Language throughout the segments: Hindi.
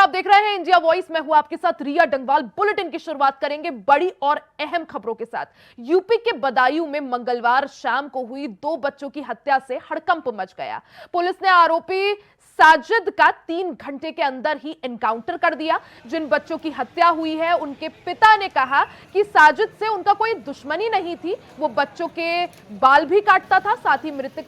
आप देख रहे हैं इंडिया वॉइस। मैं हूं आपके साथ रिया डंगवाल। बुलेटिन की शुरुआत करेंगे बड़ी और अहम खबरों के साथ। यूपी के बदायूं में मंगलवार शाम को हुई 2 बच्चों की हत्या से हड़कंप मच गया। पुलिस ने आरोपी साजिद का 3 घंटे के अंदर ही एनकाउंटर कर दिया। जिन बच्चों की हत्या हुई है उनके पिता ने कहा कि साजिद से उनका कोई दुश्मनी नहीं थी, वो बच्चों के बाल भी काटता था। साथ ही मृतक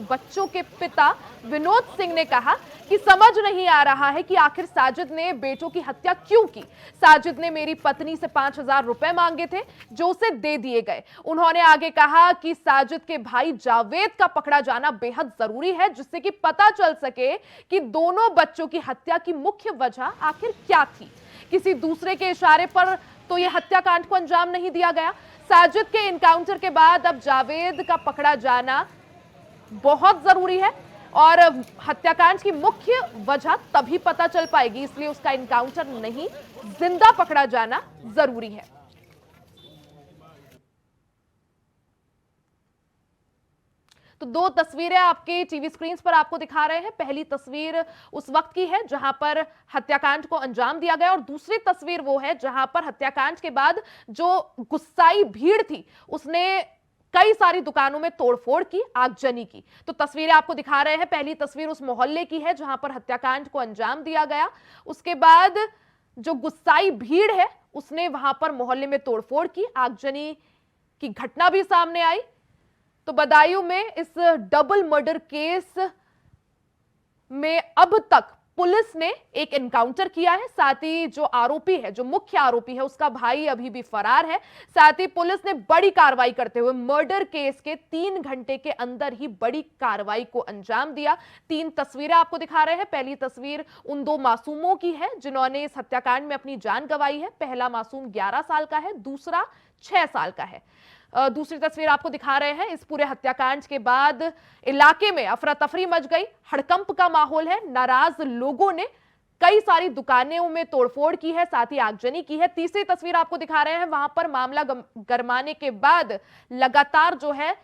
बच्चों के पिता विनोद सिंह ने कहा कि समझ नहीं आ रहा है कि आखिर साजिद ने बेटों की हत्या क्यों की। साजिद ने मेरी पत्नी से 5,000 रुपए मांगे थे जो उसे दे दिए गए। उन्होंने आगे कहा कि साजिद के भाई जावेद का पकड़ा जाना बेहद जरूरी है, जिससे कि पता चल सके कि दोनों बच्चों की हत्या की मुख्य वजह आखिर क्या थी। किसी दूसरे के इशारे पर तो यह हत्याकांड को अंजाम नहीं दिया गया। साजिद के एनकाउंटर के बाद अब जावेद का पकड़ा जाना बहुत जरूरी है और हत्याकांड की मुख्य वजह तभी पता चल पाएगी, इसलिए उसका एनकाउंटर नहीं, जिंदा पकड़ा जाना जरूरी है। तो 2 तस्वीरें आपके टीवी स्क्रीन पर आपको दिखा रहे हैं। पहली तस्वीर उस वक्त की है जहां पर हत्याकांड को अंजाम दिया गया और दूसरी तस्वीर वो है जहां पर हत्याकांड के बाद जो गुस्साई भीड़ थी उसने कई सारी दुकानों में तोड़फोड़ की, आगजनी की। तो तस्वीरें आपको दिखा रहे हैं। पहली तस्वीर उस मोहल्ले की है जहां पर हत्याकांड को अंजाम दिया गया। उसके बाद जो गुस्साई भीड़ है उसने वहां पर मोहल्ले में तोड़फोड़ की, आगजनी की घटना भी सामने आई। तो बदायूं में इस डबल मर्डर केस में अब तक पुलिस ने एक एनकाउंटर किया है। साथ ही जो आरोपी है, जो मुख्य आरोपी है, उसका भाई अभी भी फरार है। साथ ही पुलिस ने बड़ी कार्रवाई करते हुए मर्डर केस के 3 घंटे के अंदर ही बड़ी कार्रवाई को अंजाम दिया। 3 तस्वीरें आपको दिखा रहे हैं। पहली तस्वीर उन 2 मासूमों की है जिन्होंने इस हत्याकांड में अपनी जान गंवाई है। पहला मासूम 11 साल का है, दूसरा 6 साल का है। दूसरी तस्वीर आपको दिखा रहे हैं। इस पूरे हत्याकांड के बाद इलाके में अफरा तफरी मच गई, हड़कंप का माहौल है। नाराज लोगों ने कई सारी दुकानों में तोड़फोड़ की है, साथ ही आगजनी की है। तीसरी तस्वीर आपको दिखा रहे हैं, वहां पर मामला गरमाने के बाद लगातार जो है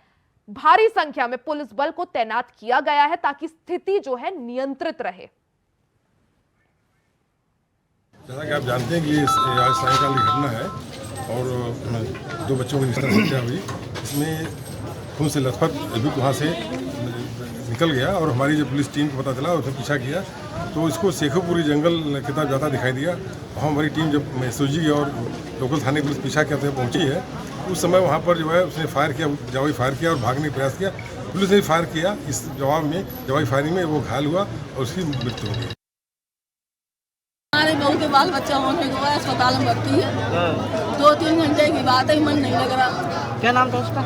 भारी संख्या में पुलिस बल को तैनात किया गया है ताकि स्थिति जो है नियंत्रित रहे। जैसा कि आप जानते हैं कि आज सायंकाल की घटना है और 2 बच्चों की हत्या हुई। इसमें खून से लथपथ अभी वहाँ से निकल गया और हमारी जो पुलिस टीम को पता चला, उसने पीछा किया तो इसको शेखोपुरी जंगल की तरफ जाता दिखाई दिया। वहाँ हमारी टीम जब एसओजी और लोकल थाने पुलिस पीछा करते हुए पहुँची है, उस समय वहाँ पर जो है उसने फायर किया, जवाबी फायर किया और भागने का प्रयास किया। पुलिस ने फायर किया, इस जवाबी फायरिंग में वो घायल हुआ और उसकी मृत्यु हो गई। हमारे बहू के बाल बच्चा होने को अस्पताल में भर्ती है। 2-3 घंटे की बात है, मन नहीं लग रहा। क्या नाम था उसका?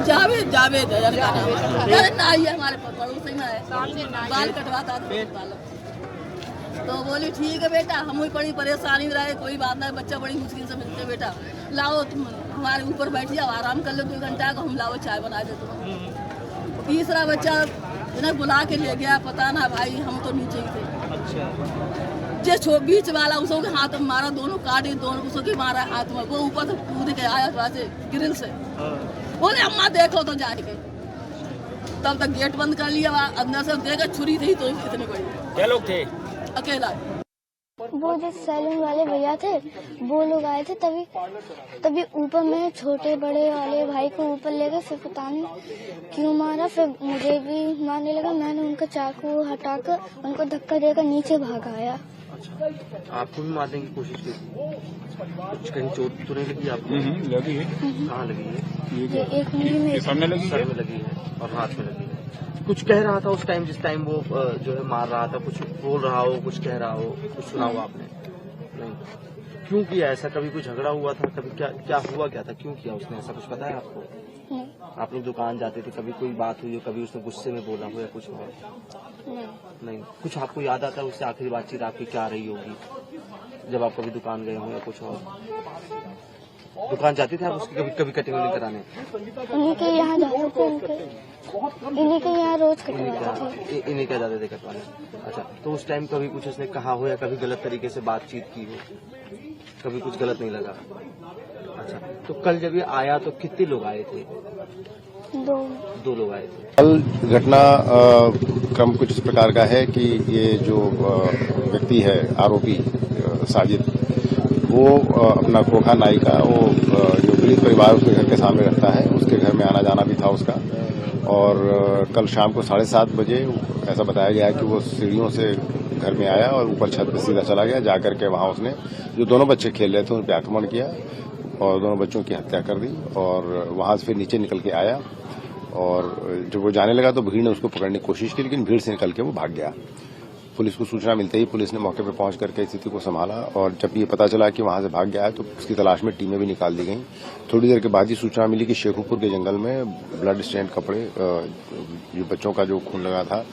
जावेद है लड़का नाम। अरे नाई है, हमारे पड़ोसी में है, बाल कटवाता था। तो बोली ठीक है बेटा, हम भी बड़ी परेशानी में रहे, कोई बात नहीं, बच्चा बड़ी मुश्किल से मिलते, बेटा लाओ तुम हमारे ऊपर बैठ जाओ, आराम कर लो 2 घंटा को, हम लाओ चाय बना दे तुम। तीसरा बच्चा इन्हें बुला के ले गया, पता ना भाई, हम तो नीचे ही थे। जो बीच वाला उसों के हाथ में मारा, दोनों काटे, दोनों उसों के मारा हाथ में, वो ऊपर से कूद के आया थोड़ा से ग्रिल से। बोले अम्मा देखो तो जाके, तब तक गेट बंद कर लिया, अंदर से देखा छुरी थी तो इतनी बड़ी। क्या लोग थे? अकेला। वो जो सैलून वाले भैया थे वो लोग आए थे, तभी ऊपर में छोटे बड़े वाले भाई को ऊपर ले गए, फिर पता नहीं क्यों मारा, फिर मुझे भी मारने लगा। मैंने उनका चाकू हटाकर उनको धक्का देकर नीचे भागाया। आपको भी मारने की कोशिश की? कुछ कहीं चोट तो नहीं लगी आपको? लगी है। कहाँ लगी है? ये एक उंगली में, सामने लगी, सर में लगी है और हाथ में लगी है। कुछ कह रहा था उस टाइम, जिस टाइम वो जो है मार रहा था, कुछ बोल रहा हो, कुछ कह रहा हो, कुछ सुना हो आपने? नहीं। क्यों किया ऐसा? कभी कोई झगड़ा हुआ था? कभी क्या हुआ, क्या था, क्यों किया उसने ऐसा? कुछ पता है आपको? नहीं। आप लोग दुकान जाते थे, कभी कोई बात हुई हो, कभी उसने गुस्से में बोला हो या कुछ हो? नहीं। कुछ आपको याद आता है उससे आखिरी बातचीत आपकी क्या रही होगी जब आप कभी दुकान गए हो या कुछ और? दुकान जाते थे आप उसकी कभी कटिंग वटिंग कराने? इन्हीं के यहाँ जाते थे, इन्हीं के यहाँ रोज कटवाते थे। इन्हीं क्या जाते थे कटवाने? अच्छा, तो उस टाइम कभी कुछ उसने कहा हो या कभी गलत तरीके से बातचीत की हो? कभी कुछ गलत नहीं लगा? अच्छा, तो कल जब ये आया तो कितने लोग आए थे? दो लोग आए थे। कल घटना क्रम कुछ इस प्रकार का है कि ये जो व्यक्ति है आरोपी साजिद, वो अपना खोखा नाई का वो जो पीड़ित परिवार उसके घर के सामने रहता है, उसके घर में आना जाना भी था उसका। और कल शाम को 7:30 बजे ऐसा बताया गया कि वो सीढ़ियों से घर में आया और ऊपर छत पर सीधा चला गया। जाकर के वहां उसने जो दोनों बच्चे खेल रहे थे उन पर आक्रमण किया और दोनों बच्चों की हत्या कर दी। और वहां से फिर नीचे निकल के आया और जब वो जाने लगा तो भीड़ ने उसको पकड़ने की कोशिश की, लेकिन भीड़ से निकल के वो भाग गया। पुलिस को सूचना मिलते ही पुलिस ने मौके पर पहुंच करके स्थिति को संभाला और जब ये पता चला कि वहां से भाग गया है तो उसकी तलाश में टीमें भी निकाल दी गई। थोड़ी देर के बाद ही सूचना मिली कि शेखुपुर के जंगल में ब्लड स्टेन कपड़े, जो बच्चों का जो खून लगा था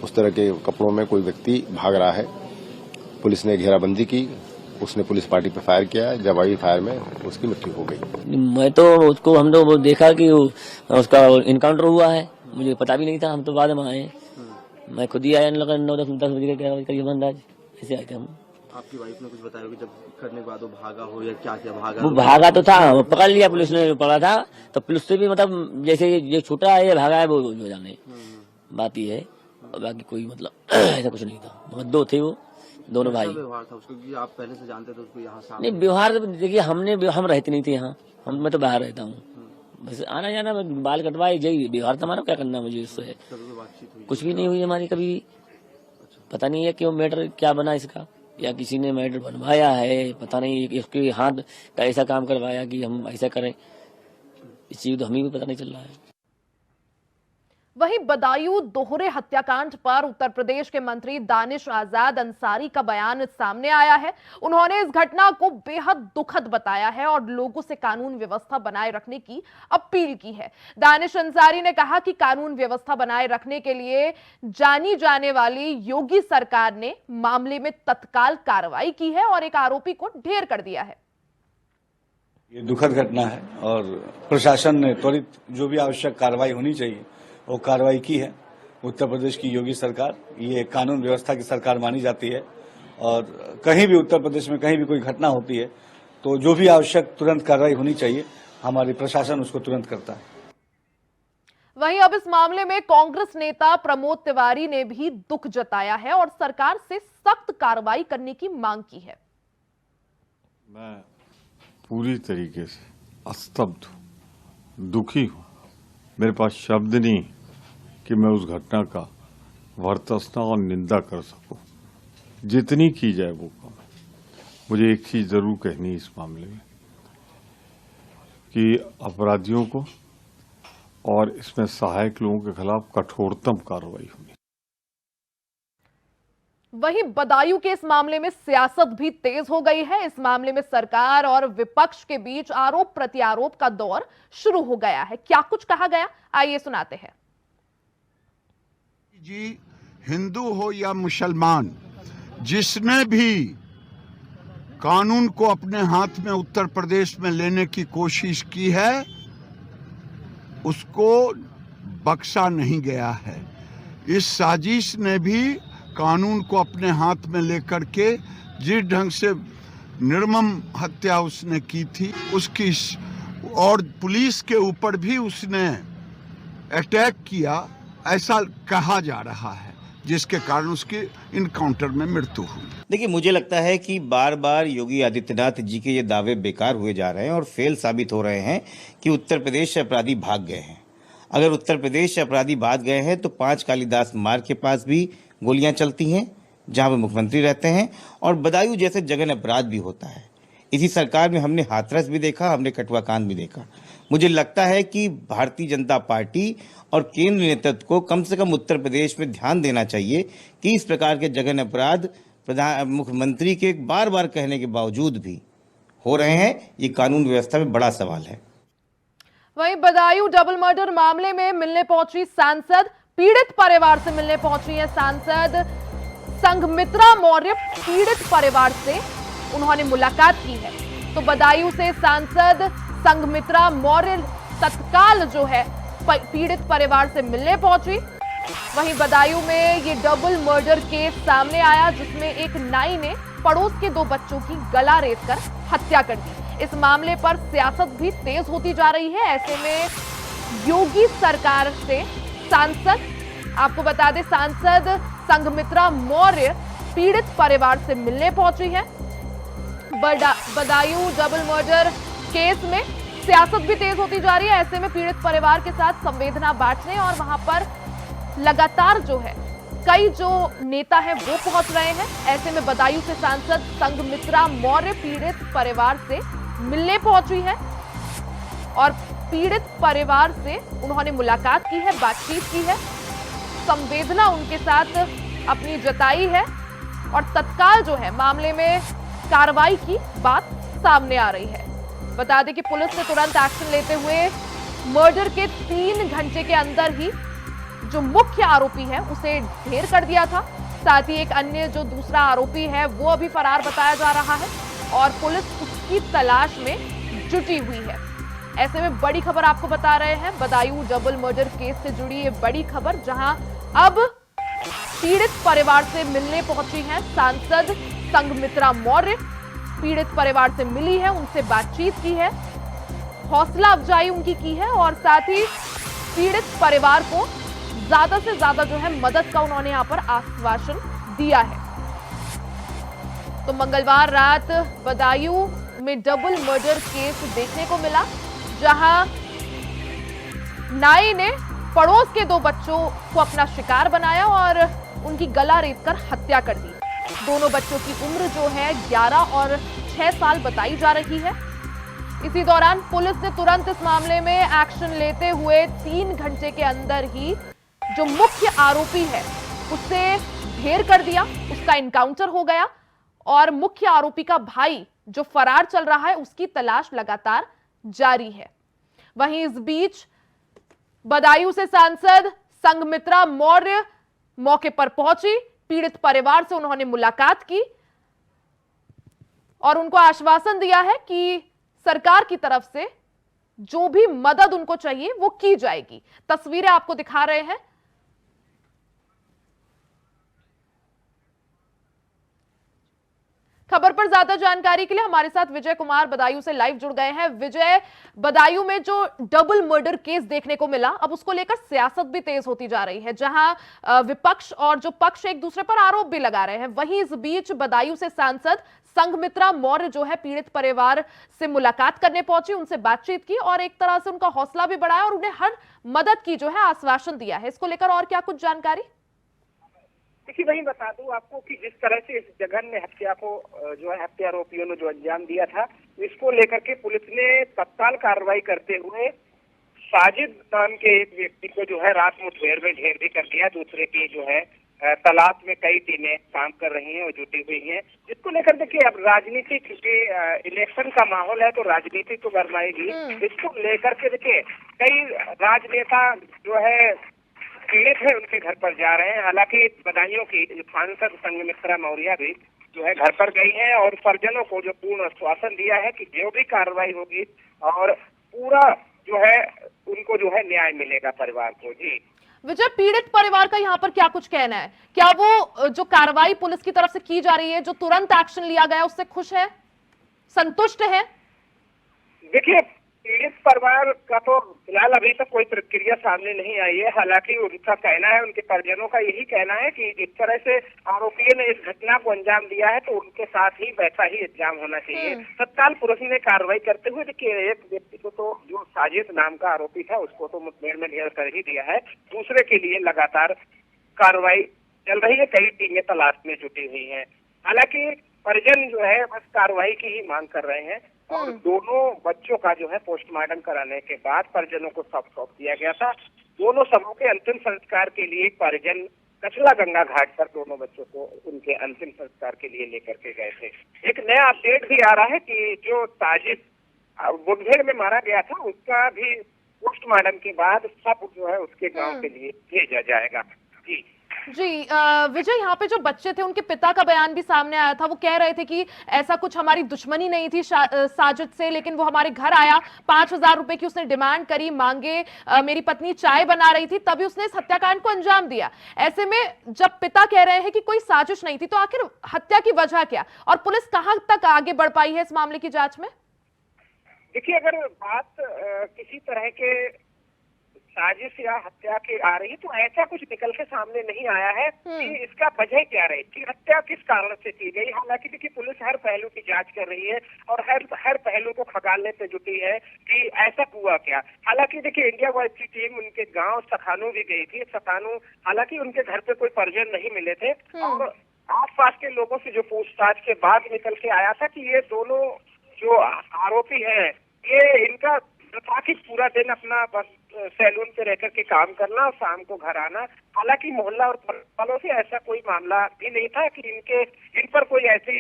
उस तरह के कपड़ों में कोई व्यक्ति भाग रहा है। पुलिस ने घेराबंदी की, उसने पुलिस पार्टी पर फायर किया, जवाबी फायर में उसकी मृत्यु हो गई। मैं तो उसको हम लोग देखा कि उसका इनकाउंटर हुआ है, मुझे पता भी नहीं था, हम तो बाद में आए। मैं खुद ही आया 9-10 बजे के करीब अंदाज ऐसे आए थे हम। आपकी वाइफ ने कुछ बताया कि जब करने के बाद वो भागा हो या क्या क्या भागा? वो भागा तो था, वो पकड़ लिया पुलिस ने, पकड़ा था तो पुलिस से भी मतलब जैसे ये छोटा है ये भागा है वो जाने बात ही है, बाकी कोई मतलब ऐसा कुछ नहीं था। मतलब दो थे वो दोनों भाई। व्यवहार था उसको कि आप पहले से जानते थे उसको यहाँ नहीं व्यवहार देखिए हम रहते नहीं थे यहाँ, मैं तो बाहर रहता हूँ, बस आना जाना बाल कटवाए यही व्यवहार था हमारा। क्या करना मुझे इससे, कुछ भी नहीं हुई हमारी कभी। पता नहीं है क्यों मैटर क्या बना इसका, या किसी ने मैटर बनवाया है, पता नहीं इसके हाथ का ऐसा काम करवाया कि हम ऐसा करें, इस चीज तो हमें भी पता नहीं चल रहा है। वहीं बदायूं दोहरे हत्याकांड पर उत्तर प्रदेश के मंत्री दानिश आजाद अंसारी का बयान सामने आया है। उन्होंने इस घटना को बेहद दुखद बताया है और लोगों से कानून व्यवस्था बनाए रखने की अपील की है। दानिश अंसारी ने कहा कि कानून व्यवस्था बनाए रखने के लिए जानी जाने वाली योगी सरकार ने मामले में तत्काल कार्रवाई की है और एक आरोपी को ढेर कर दिया है। ये दुखद घटना है और प्रशासन ने त्वरित जो भी आवश्यक कार्रवाई होनी चाहिए वो कार्रवाई की है। उत्तर प्रदेश की योगी सरकार ये कानून व्यवस्था की सरकार मानी जाती है और कहीं भी उत्तर प्रदेश में कहीं भी कोई घटना होती है तो जो भी आवश्यक तुरंत कार्रवाई होनी चाहिए, हमारी प्रशासन उसको तुरंत करता है। वहीं अब इस मामले में कांग्रेस नेता प्रमोद तिवारी ने भी दुख जताया है और सरकार से सख्त कार्रवाई करने की मांग की है। मैं पूरी तरीके से स्तब्ध हूं, दुखी हूं, मेरे पास शब्द नहीं कि मैं उस घटना का वर्तसना और निंदा कर सकूं। जितनी की जाए वो कम। मुझे एक चीज जरूर कहनी है इस मामले में कि अपराधियों को और इसमें सहायक लोगों के खिलाफ कठोरतम कार्रवाई होनी। वहीं बदायूं के इस मामले में सियासत भी तेज हो गई है। इस मामले में सरकार और विपक्ष के बीच आरोप प्रत्यारोप का दौर शुरू हो गया है। क्या कुछ कहा गया, आइए सुनाते हैं। जी, हिंदू हो या मुसलमान, जिसने भी कानून को अपने हाथ में उत्तर प्रदेश में लेने की कोशिश की है उसको बख्शा नहीं गया है। इस साजिश ने भी कानून को अपने हाथ में लेकर के जिस ढंग से निर्मम हत्या उसने की थी उसकी, और पुलिस के ऊपर भी उसने अटैक किया, ऐसा कहा जा रहा है, जिसके कारण उसकी इनकाउंटर में मृत्यु हुई। देखिए, मुझे लगता है कि बार बार योगी आदित्यनाथ जी के ये दावे बेकार हुए जा रहे हैं और फेल साबित हो रहे हैं कि उत्तर प्रदेश से अपराधी भाग गए हैं। अगर उत्तर प्रदेश से अपराधी भाग गए हैं तो 5 कालिदास मार्ग के पास भी गोलियां चलती हैं जहां पे मुख्यमंत्री रहते हैं, और बदायूं जैसे जघन्य अपराध भी होता है। इसी सरकार में हमने हाथरस भी देखा, हमने कठुआकांड भी देखा। मुझे लगता है कि भारतीय जनता पार्टी और केंद्र नेतृत्व को कम से कम उत्तर प्रदेश में ध्यान देना चाहिए कि इस प्रकार के जघन्य अपराध मुख्यमंत्री के बार बार कहने के बावजूद भी हो रहे हैं। ये कानून व्यवस्था में बड़ा सवाल है। वहीं बदायूं डबल मर्डर मामले में मिलने पहुंची सांसद, पीड़ित परिवार से मिलने पहुंची है सांसद संघमित्रा मौर्य। पीड़ित परिवार से उन्होंने मुलाकात की है। तो बदायूं से सांसद संघमित्रा मौर्य तत्काल जो है पीड़ित परिवार से मिलने पहुंची। वहीं बदायूं में ये डबल मर्डर केस सामने आया जिसमें एक नाई ने पड़ोस के 2 बच्चों की गला रेतकर हत्या कर दी। इस मामले पर सियासत भी तेज होती जा रही है। ऐसे में योगी सरकार से सांसद, आपको बता दें सांसद संघमित्रा मौर्य पीड़ित परिवार से मिलने पहुंची है। बदायूं डबल मर्डर केस में सियासत भी तेज होती जा रही है। ऐसे में पीड़ित परिवार के साथ संवेदना बांटने और वहां पर लगातार जो है कई जो नेता हैं वो पहुंच रहे हैं। ऐसे में बदायूं से सांसद संघमित्रा मौर्य पीड़ित परिवार से मिलने पहुंची है और पीड़ित परिवार से उन्होंने मुलाकात की है, बातचीत की है, संवेदना उनके साथ अपनी जताई है और तत्काल जो है मामले में कार्रवाई की बात सामने आ रही है। बता दें कि पुलिस ने तुरंत एक्शन लेते हुए मर्डर के 3 घंटे के अंदर ही जो मुख्य आरोपी है उसे ढेर कर दिया था। साथ ही एक अन्य जो दूसरा आरोपी है वो अभी फरार बताया जा रहा है और पुलिस उसकी तलाश में जुटी हुई है। ऐसे में बड़ी खबर आपको बता रहे हैं, बदायूं डबल मर्डर केस से जुड़ी ये बड़ी खबर, जहां अब पीड़ित परिवार से मिलने पहुंची हैं सांसद संघमित्रा मौर्य। पीड़ित परिवार से मिली है, उनसे बातचीत की है, हौसला अफजाई उनकी की है और साथ ही पीड़ित परिवार को ज्यादा से ज्यादा जो है मदद का उन्होंने यहां पर आश्वासन दिया है। तो मंगलवार रात बदायूं में डबल मर्डर केस देखने को मिला, जहां नाई ने पड़ोस के 2 बच्चों को अपना शिकार बनाया और उनकी गला रेतकर हत्या कर दी। दोनों बच्चों की उम्र जो है 11 और 6 साल बताई जा रही है। इसी दौरान पुलिस ने तुरंत इस मामले में एक्शन लेते हुए 3 घंटे के अंदर ही जो मुख्य आरोपी है उसे ढेर कर दिया, उसका इनकाउंटर हो गया और मुख्य आरोपी का भाई जो फरार चल रहा है उसकी तलाश लगातार जारी है। वहीं इस बीच बदायूं से सांसद संघमित्रा मौर्य मौके पर पहुंची, पीड़ित परिवार से उन्होंने मुलाकात की और उनको आश्वासन दिया है कि सरकार की तरफ से जो भी मदद उनको चाहिए वो की जाएगी। तस्वीरें आपको दिखा रहे हैं। खबर पर ज्यादा जानकारी के लिए हमारे साथ विजय कुमार बदायूं से लाइव जुड़ गए हैं। विजय, बदायूं में जो डबल मर्डर केस देखने को मिला, अब उसको लेकर सियासत भी तेज होती जा रही है, जहां विपक्ष और जो पक्ष एक दूसरे पर आरोप भी लगा रहे हैं। वहीं इस बीच बदायूं से सांसद संघमित्रा मौर्य जो है पीड़ित परिवार से मुलाकात करने पहुंची, उनसे बातचीत की और एक तरह से उनका हौसला भी बढ़ाया और उन्हें हर मदद की जो है आश्वासन दिया है। इसको लेकर और क्या कुछ जानकारी? देखिए, वही बता दूं आपको कि जिस तरह से इस जघन्य हत्या को जो है हत्या आरोपियों ने जो अंजाम दिया था, इसको लेकर के पुलिस ने तत्काल कार्रवाई करते हुए साजिद नाम के एक व्यक्ति को जो है रात मुठभेड़ में ढेर भी कर दिया। दूसरे की जो है तलाश में कई टीमें काम कर रही हैं और जुटी हुई हैं, जिसको लेकर देखिए अब राजनीति, क्योंकि इलेक्शन का माहौल है तो राजनीति तो गरमाएगी। इसको लेकर के देखिए कई राजनेता जो है पीड़ित है उनके घर पर जा रहे हैं। हालांकि बदायूं की सांसद संघमित्रा मौर्य भी जो है घर पर गई हैं और परिजनों को जो पूर्ण आश्वासन दिया है कि जो भी कार्रवाई होगी और पूरा जो है उनको जो है न्याय मिलेगा परिवार को। जी विजय, पीड़ित परिवार का यहाँ पर क्या कुछ कहना है? क्या वो जो कार्रवाई पुलिस की तरफ से की जा रही है, जो तुरंत एक्शन लिया गया, उससे खुश है, संतुष्ट है? देखिए, पीड़ित परिवार का तो फिलहाल अभी तक कोई प्रतिक्रिया सामने नहीं आई है। हालांकि उनका कहना है, उनके परिजनों का यही कहना है कि जिस तरह से आरोपियों ने इस घटना को अंजाम दिया है तो उनके साथ ही वैसा ही इंजाम होना चाहिए। तत्काल पुलिस ने कार्रवाई करते हुए देखिए एक व्यक्ति को तो जो साजिद नाम का आरोपी था उसको तो मुठभेड़ में ढेर कर ही दिया है। दूसरे के लिए लगातार कार्रवाई चल रही है, कई टीमें तलाश में जुटी हुई है। हालांकि परिजन जो है बस कार्रवाई की ही मांग कर रहे हैं और दोनों बच्चों का जो है पोस्टमार्टम कराने के बाद परिजनों को सब सौंप दिया गया था। दोनों शवों के अंतिम संस्कार के लिए परिजन कचला गंगा घाट पर दोनों बच्चों को उनके अंतिम संस्कार के लिए लेकर के गए थे। एक नया अपडेट भी आ रहा है कि जो साजिद मुठभेड़ में मारा गया था उसका भी पोस्टमार्टम के बाद सब जो है उसके गांव के लिए भेजा जाएगा। जी विजय, यहाँ पे जो बच्चे थे उनके पिता का बयान भी सामने आया था। वो कह रहे थे कि ऐसा कुछ हमारी दुश्मनी नहीं थी साजिद से, लेकिन वो हमारे घर आया, 5,000 रुपए की उसने डिमांड करी, मांगे, मेरी पत्नी चाय बना रही थी, तभी उसने इस हत्याकांड को अंजाम दिया। ऐसे में जब पिता कह रहे हैं कि कोई साजिश नहीं थी, तो आखिर हत्या की वजह क्या और पुलिस कहाँ तक आगे बढ़ पाई है इस मामले की जांच में? देखिए, अगर बात किसी तरह के साजिश या हत्या की आ रही है, तो ऐसा कुछ निकल के सामने नहीं आया है कि इसका वजह क्या रही कि हत्या किस कारण से की गई। हालांकि देखिए पुलिस हर पहलू की जांच कर रही है और हर पहलू को खंगालने पे जुटी है कि ऐसा हुआ क्या। हालांकि देखिए इंडिया वॉच की टीम उनके गांव सखानू भी गई थी। सखानू हालांकि उनके घर पे कोई परिजन नहीं मिले थे और आसपास के लोगों से जो पूछताछ के बाद निकल के आया था कि ये दोनों जो आरोपी हैं, ये इनका था कि पूरा दिन अपना बस सैलून पे रहकर के काम करना और शाम को घर आना। हालांकि मोहल्ला और वालों से ऐसा कोई मामला भी नहीं था कि इन पर कोई ऐसी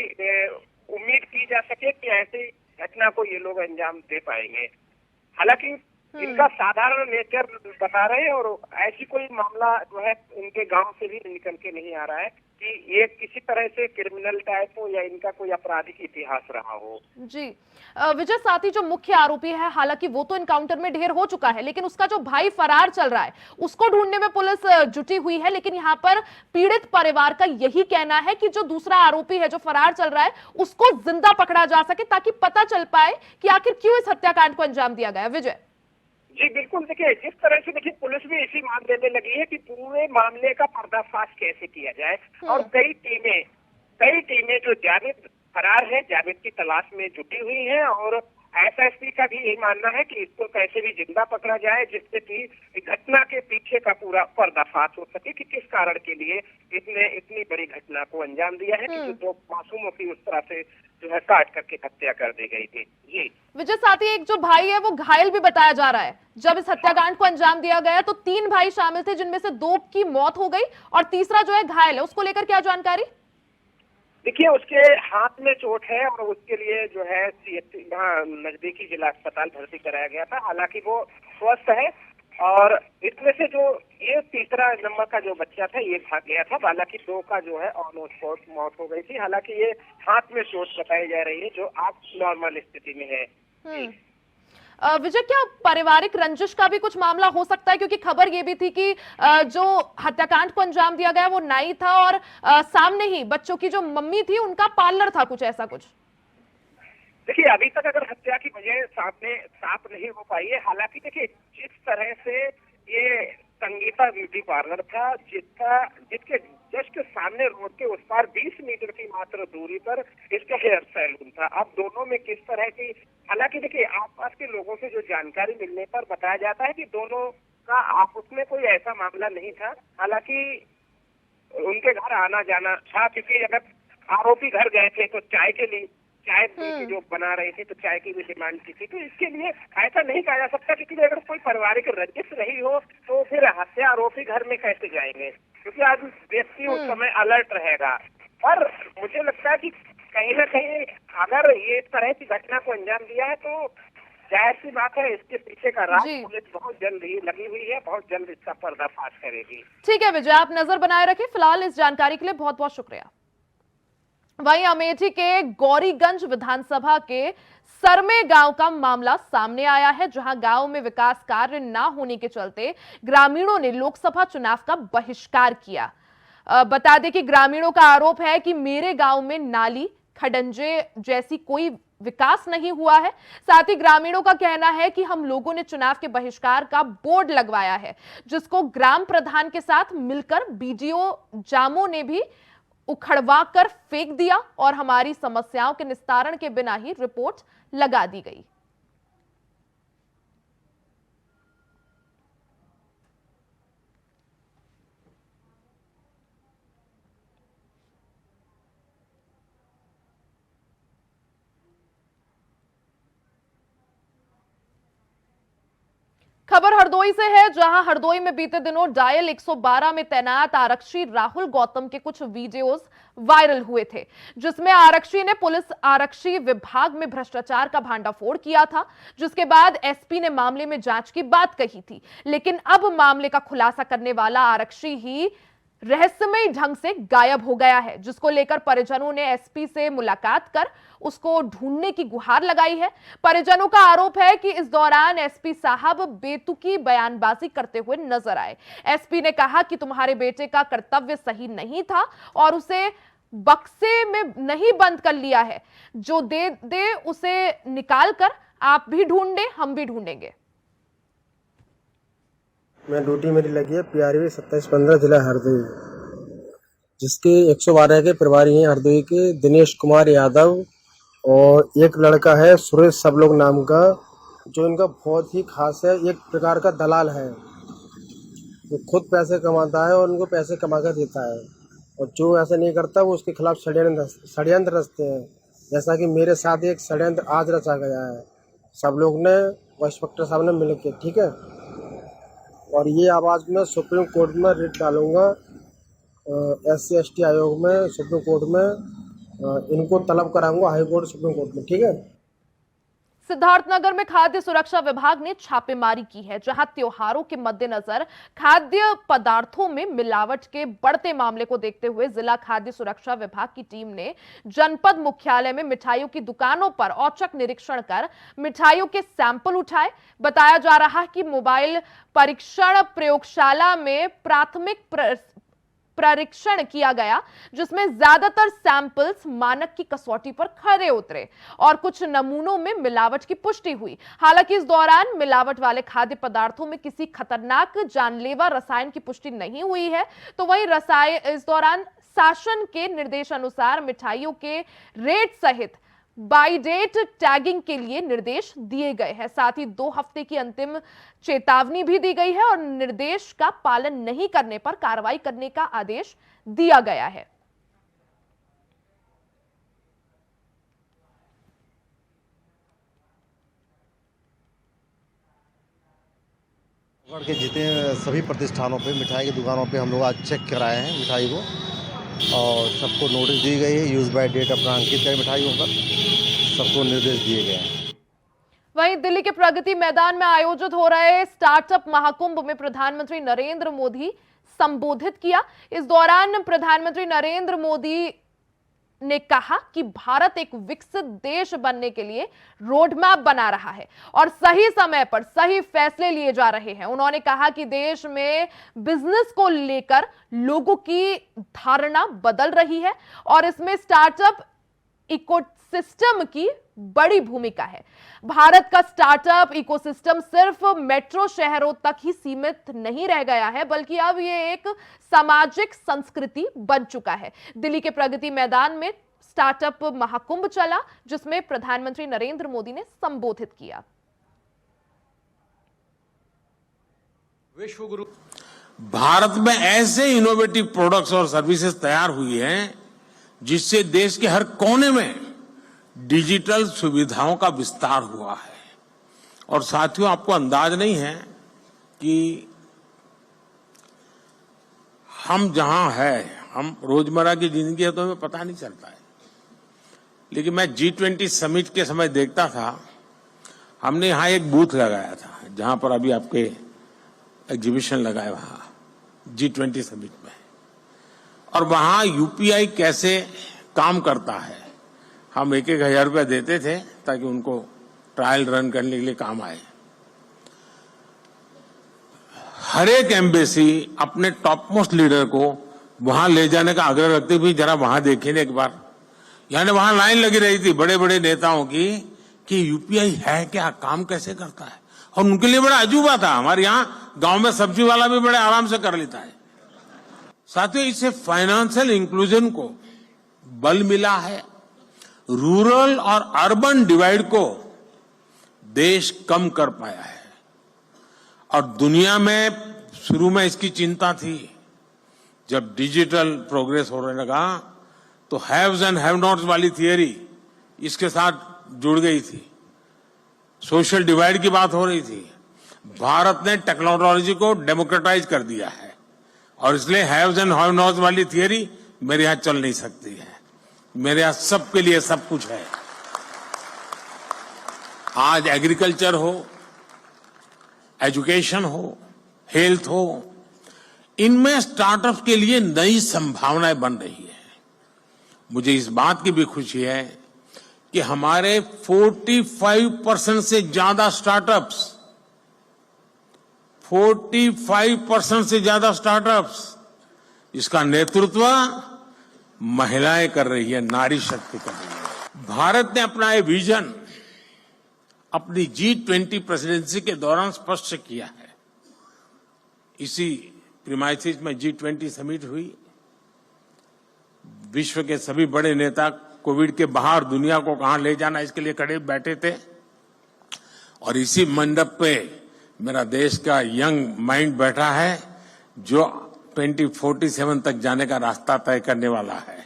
उम्मीद की जा सके कि ऐसी घटना को ये लोग अंजाम दे पाएंगे। हालांकि इनका साधारण नेचर बता रहे हैं और ऐसी कोई मामला जो है इनके गांव से भी निकल के नहीं आ रहा है कि ये किसी तरह से क्रिमिनल टाइप हो या इनका कोई आपराधिक इतिहास रहा हो। जी विजय, साथ ही जो मुख्य आरोपी है, हालांकि वो तो एनकाउंटर में ढेर हो चुका है, लेकिन उसका जो भाई फरार चल रहा है उसको ढूंढने में पुलिस जुटी हुई है। लेकिन यहाँ पर पीड़ित परिवार का यही कहना है कि जो दूसरा आरोपी है जो फरार चल रहा है उसको जिंदा पकड़ा जा सके ताकि पता चल पाए कि आखिर क्यों इस हत्याकांड को अंजाम दिया गया। विजय जी बिल्कुल, देखिए जिस तरह से देखिए पुलिस भी इसी मान देने लगी है कि पूरे मामले का पर्दाफाश कैसे किया जाए और कई टीमें जो जावेद फरार है, जावेद की तलाश में जुटी हुई हैं और एसएसपी का भी यही मानना है कि इसको कैसे भी जिंदा पकड़ा जाए जिससे कि घटना के पीछे का पूरा पर्दाफाश हो सके कि किस कारण के लिए इसने इतनी बड़ी घटना को अंजाम दिया है कि जो दो मासूमों की उस तरह से जो है काट करके हत्या कर दी गई थी। जी विजय, साथ ही एक जो भाई है वो घायल भी बताया जा रहा है। जब इस हत्याकांड को अंजाम दिया गया तो 3 भाई शामिल थे जिनमें से 2 की मौत हो गई और तीसरा जो है घायल है, उसको लेकर क्या जानकारी? देखिए उसके हाथ में चोट है और उसके लिए जो है यहाँ नजदीकी जिला अस्पताल भर्ती कराया गया था। हालांकि वो स्वस्थ है और इसमें से जो ये तीसरा नंबर का जो बच्चा था ये भाग गया था। हालांकि 2 का जो है ऑन स्पॉट मौत हो गई थी। हालांकि ये हाथ में चोट बताई जा रही है जो आप नॉर्मल स्थिति में है। विजय, क्या पारिवारिक रंजिश का भी कुछ मामला हो सकता है? क्योंकि खबर ये भी थी कि जो हत्याकांड को अंजाम दिया गया वो नाई था और सामने ही बच्चों की जो मम्मी थी उनका पार्लर था, कुछ ऐसा कुछ। देखिए अभी तक अगर हत्या की वजह सामने साफ नहीं हो पाई है। हालांकि देखिए जिस तरह से ये संगीता ब्यूटी पार्लर था जिसके जस्ट सामने रोड के उस पार 20 मीटर की मात्र दूरी पर इसका हेयर सैलून था। अब दोनों में किस तरह की, हालांकि देखिए आसपास के लोगों से जो जानकारी मिलने पर बताया जाता है कि दोनों का आपस में कोई ऐसा मामला नहीं था। हालांकि उनके घर आना जाना था क्योंकि अगर आरोपी घर गए थे तो चाय जो बना रहे थे तो चाय की भी डिमांड की थी। तो इसके लिए ऐसा नहीं कहा जा सकता क्योंकि अगर कोई पारिवारिक रंजिश रही हो तो फिर हत्या आरोपी घर में कैसे जाएंगे, क्योंकि आज व्यक्ति उस समय अलर्ट रहेगा। पर मुझे लगता है कि कहीं ना कहीं अगर ये इस तरह की घटना को अंजाम दिया है तो जाहिर सी बात है इसके पीछे का राज पुलिस बहुत जल्द ही लगी हुई है, बहुत जल्द इसका पर्दाफाश करेगी। ठीक है विजय, आप नजर बनाए रखें। फिलहाल इस जानकारी के लिए बहुत बहुत शुक्रिया। वहीं अमेठी के गौरीगंज विधानसभा के सरमे गांव का मामला सामने आया है, जहां गांव में विकास कार्य न होने के चलते ग्रामीणों ने लोकसभा चुनाव का बहिष्कार किया। बता दें कि ग्रामीणों का आरोप है कि मेरे गांव में नाली खडंजे जैसी कोई विकास नहीं हुआ है। साथ ही ग्रामीणों का कहना है कि हम लोगों ने चुनाव के बहिष्कार का बोर्ड लगवाया है, जिसको ग्राम प्रधान के साथ मिलकर बीडीओ जामो ने भी उखड़वा कर फेंक दिया और हमारी समस्याओं के निस्तारण के बिना ही रिपोर्ट लगा दी गई। खबर हरदोई से है, जहां हरदोई में बीते दिनों डायल 112 में तैनात आरक्षी राहुल गौतम के कुछ वीडियोस वायरल हुए थे, जिसमें आरक्षी ने पुलिस आरक्षी विभाग में भ्रष्टाचार का भांडाफोड़ किया था, जिसके बाद एसपी ने मामले में जांच की बात कही थी। लेकिन अब मामले का खुलासा करने वाला आरक्षी ही रहस्यमय ढंग से गायब हो गया है, जिसको लेकर परिजनों ने एसपी से मुलाकात कर उसको ढूंढने की गुहार लगाई है। परिजनों का आरोप है कि इस दौरान एसपी साहब बेतुकी बयानबाजी करते हुए नजर आए। एसपी ने कहा कि तुम्हारे बेटे का कर्तव्य सही नहीं था और उसे बक्से में नहीं बंद कर लिया है, जो दे उसे निकाल कर आप भी ढूंढे, हम भी ढूंढेंगे। मैं ड्यूटी मेरी लगी है PRV 2715 जिला हरदोई, जिसके 112 के प्रभारी हैं हरदोई के दिनेश कुमार यादव, और एक लड़का है सुरेश सब लोग नाम का, जो इनका बहुत ही खास है। एक प्रकार का दलाल है, जो खुद पैसे कमाता है और उनको पैसे कमा कर देता है, और जो ऐसा नहीं करता वो उसके खिलाफ षड्यंत्र रचते हैं। जैसा कि मेरे साथ एक षड्यंत्र आज रचा गया है, सब लोग ने इंस्पेक्टर साहब ने मिल के, ठीक है। और ये आवाज़ मैं सुप्रीम कोर्ट में रिट डालूंगा, SC ST आयोग में, सुप्रीम कोर्ट में इनको तलब कराऊंगा, हाई कोर्ट सुप्रीम कोर्ट में, ठीक है। सिद्धार्थनगर में खाद्य सुरक्षा विभाग ने छापेमारी की है, जहां त्योहारों के मद्देनजर खाद्य पदार्थों में मिलावट के बढ़ते मामले को देखते हुए जिला खाद्य सुरक्षा विभाग की टीम ने जनपद मुख्यालय में मिठाइयों की दुकानों पर औचक निरीक्षण कर मिठाइयों के सैंपल उठाए। बताया जा रहा है कि मोबाइल परीक्षण प्रयोगशाला में प्राथमिक परीक्षण किया गया, जिसमें ज्यादातर सैंपल्स मानक की कसौटी पर खरे उतरे और कुछ नमूनों में मिलावट की पुष्टि हुई। हालांकि इस दौरान मिलावट वाले खाद्य पदार्थों में किसी खतरनाक जानलेवा रसायन की पुष्टि नहीं हुई है। तो वहीं इस दौरान शासन के निर्देशानुसार मिठाइयों के रेट सहित बाई डेट टैगिंग के लिए निर्देश दिए गए हैं। साथ ही 2 हफ्ते की अंतिम चेतावनी भी दी गई है और निर्देश का पालन नहीं करने पर कार्रवाई करने का आदेश दिया गया है। के जितने सभी प्रतिष्ठानों पे, मिठाई की दुकानों पे हम लोग आज चेक कराए हैं मिठाई को, और सबको नोटिस दी गई है। यूज बाय डेट अपना अंकित करें मिठाइयों पर, सबको निर्देश दिए गए हैं। वहीं दिल्ली के प्रगति मैदान में आयोजित हो रहे स्टार्टअप महाकुंभ में प्रधानमंत्री नरेंद्र मोदी संबोधित किया। इस दौरान प्रधानमंत्री नरेंद्र मोदी ने कहा कि भारत एक विकसित देश बनने के लिए रोड मैप बना रहा है और सही समय पर सही फैसले लिए जा रहे हैं। उन्होंने कहा कि देश में बिजनेस को लेकर लोगों की धारणा बदल रही है और इसमें स्टार्टअप इकोसिस्टम की बड़ी भूमिका है। भारत का स्टार्टअप इकोसिस्टम सिर्फ मेट्रो शहरों तक ही सीमित नहीं रह गया है, बल्कि अब ये एक सामाजिक संस्कृति बन चुका है। दिल्ली के प्रगति मैदान में स्टार्टअप महाकुंभ चला, जिसमें प्रधानमंत्री नरेंद्र मोदी ने संबोधित किया। विश्व गुरु भारत में ऐसे इनोवेटिव प्रोडक्ट्स और सर्विसेज तैयार हुई हैं, जिससे देश के हर कोने में डिजिटल सुविधाओं का विस्तार हुआ है। और साथियों, आपको अंदाज नहीं है कि हम जहां हैं, हम रोजमर्रा की जिंदगी है तो हमें पता नहीं चलता है, लेकिन मैं G20 समिट के समय देखता था, हमने यहां एक बूथ लगाया था जहां पर अभी आपके एग्जीबिशन लगाए वहां G20 समिट में, और वहां UPI कैसे काम करता है, हम 1-1 हजार रुपया देते थे ताकि उनको ट्रायल रन करने के लिए काम आए। हर एक एम्बेसी अपने टॉप मोस्ट लीडर को वहां ले जाने का आग्रह रखते हुए जरा वहां देखें एक बार। यानी वहां लाइन लगी रही थी बड़े बड़े नेताओं की कि UPI है क्या, काम कैसे करता है, और उनके लिए बड़ा अजूबा था। हमारे यहाँ गांव में सब्जी वाला भी बड़े आराम से कर लेता है। साथियों, इससे फाइनेंशियल इंक्लूजन को बल मिला है। रूरल और अर्बन डिवाइड को देश कम कर पाया है। और दुनिया में शुरू में इसकी चिंता थी, जब डिजिटल प्रोग्रेस होने लगा तो हैव्स एंड हैव नॉट्स वाली थियरी इसके साथ जुड़ गई थी, सोशल डिवाइड की बात हो रही थी। भारत ने टेक्नोलॉजी को डेमोक्रेटाइज कर दिया है और इसलिए हैव्स एंड हैव नॉट्स वाली थियरी मेरे यहां चल नहीं सकती है। मेरे यहां सबके लिए सब कुछ है। आज एग्रीकल्चर हो, एजुकेशन हो, हेल्थ हो, इनमें स्टार्टअप के लिए नई संभावनाएं बन रही है। मुझे इस बात की भी खुशी है कि हमारे 45% से ज्यादा स्टार्टअप्स, 45% से ज्यादा स्टार्टअप्स, इसका नेतृत्व महिलाएं कर रही है, नारी शक्ति कर रही है। भारत ने अपना ये विजन अपनी G20 प्रेसिडेंसी के दौरान स्पष्ट किया है इसी प्रीमाइसिस में G20 समिट हुई। विश्व के सभी बड़े नेता कोविड के बाहर दुनिया को कहां ले जाना इसके लिए खड़े बैठे थे और इसी मंडप पे मेरा देश का यंग माइंड बैठा है जो 2047 तक जाने का रास्ता तय करने वाला है।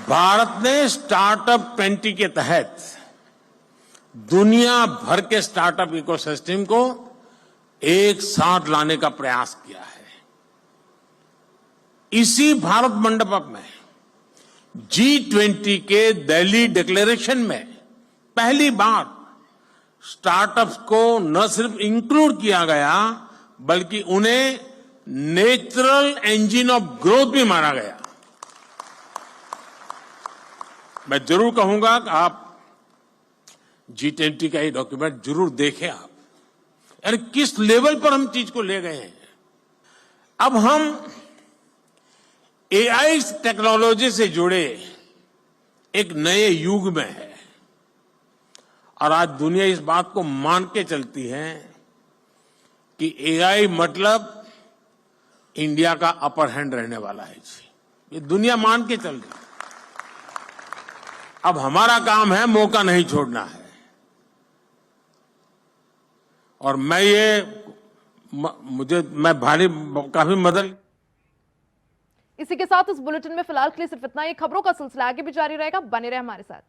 भारत ने स्टार्टअप 20 के तहत दुनिया भर के स्टार्टअप इकोसिस्टम को एक साथ लाने का प्रयास किया है। इसी भारत मंडप में G20 के दिल्ली डिक्लेरेशन में पहली बार स्टार्टअप्स को न सिर्फ इंक्लूड किया गया बल्कि उन्हें नेचुरल इंजन ऑफ ग्रोथ भी माना गया। मैं जरूर कहूंगा कि आप G20 का ये डॉक्यूमेंट जरूर देखें आप, यानी किस लेवल पर हम चीज को ले गए हैं। अब हम AI टेक्नोलॉजी से जुड़े एक नए युग में है और आज दुनिया इस बात को मान के चलती है कि AI मतलब इंडिया का अपर हैंड रहने वाला है जी। ये दुनिया मान के चल रही है। अब हमारा काम है मौका नहीं छोड़ना है और मैं काफी मदद। इसी के साथ इस बुलेटिन में फिलहाल के लिए सिर्फ इतना ही। खबरों का सिलसिला आगे भी जारी रहेगा, बने रहे हमारे साथ।